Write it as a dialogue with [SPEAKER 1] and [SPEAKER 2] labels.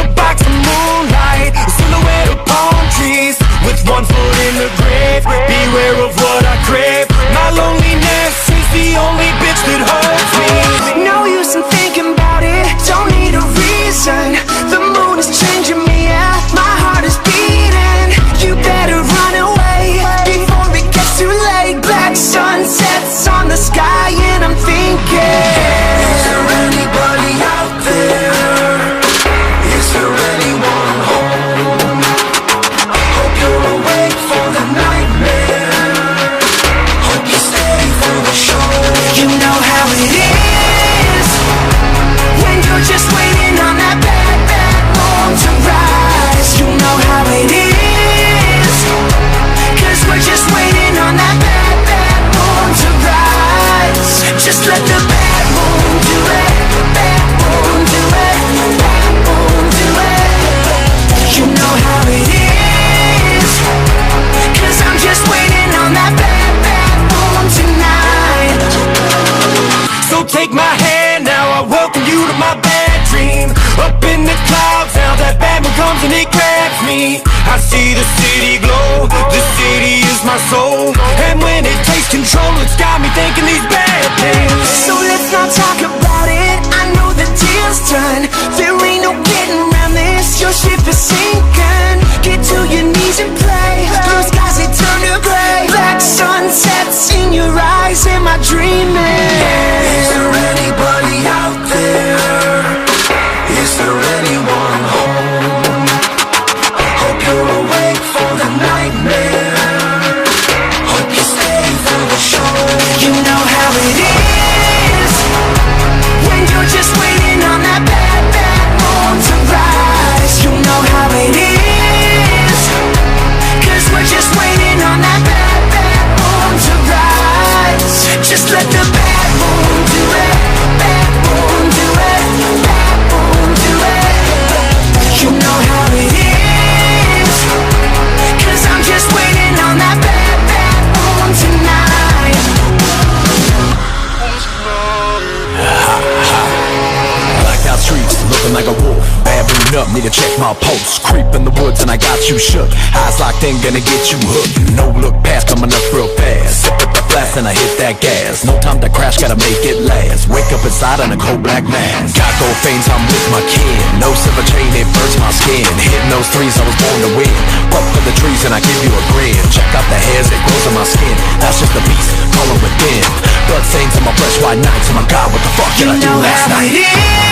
[SPEAKER 1] a box of moonlight, a silhouette of palm trees, with one foot in the grave. Beware of what I crave. My loneliness is the only bitch that hurts me.
[SPEAKER 2] No use in thinking about it, don't need a reason. The moon is changing me, yeah, my heart is beating. You better run away before it gets too late. Black sunsets on the sky and I'm thinking, is there anybody out there? Is there anyone home? Hope you're awake for the nightmare. Hope you stay for the show. You know how it is when you're just waiting on that bad, bad moon to rise. You know how it is, 'cause we're just waiting on that bad, bad moon to rise. Just let the bad moon do it. Bad moon do it. Bad moon do it. You know how it is, 'cause I'm just waiting on that bad, bad moon tonight.
[SPEAKER 1] So take my hand now, I welcome you to my bad dream. Up in the clouds now, that bad moon comes and it grabs me. I see the city glow, the city is my soul. And when it takes control, it's got me thinking these bad things.
[SPEAKER 2] So let's not talk about it, I know the deal's done. There ain't no getting around this, your ship is sinking. Get to your knees and pray, blue skies they turn to gray. Black sunsets in your eyes, am I dreaming? Is there anybody out there? Is there anyone home? Hope you're awake for the nightmare. Hope you stay for the show. You know how it is when you're just waiting on that bad, bad moon to rise. You know how it is, 'cause we're just waiting on that bad, bad moon to rise. Just let the bad moon do it. Bad moon do it. Bad moon do it. You know how it is, 'cause I'm just waiting on that bad, bad moon tonight.
[SPEAKER 3] Blackout streets, looking like a wolf. Baboon up, need to check my pulse. Creep in the woods and I got you shook. Eyes locked in, gonna get you hooked. No look past, coming up real fast. Sip at the flask and I hit that gas. No time to crash, gotta make it last. Wake up inside in a cold black mask. Got gold veins, I'm with my kin. No silver chain, it burns my skin. Hitting those threes, I was born to win. Fuck for the trees and I give you a grin. Check out the hairs, it grows on my skin. That's just the beast, calling within. Blood stains on my fresh white nights. Oh my God, what the fuck did I do last night?
[SPEAKER 2] You know how it is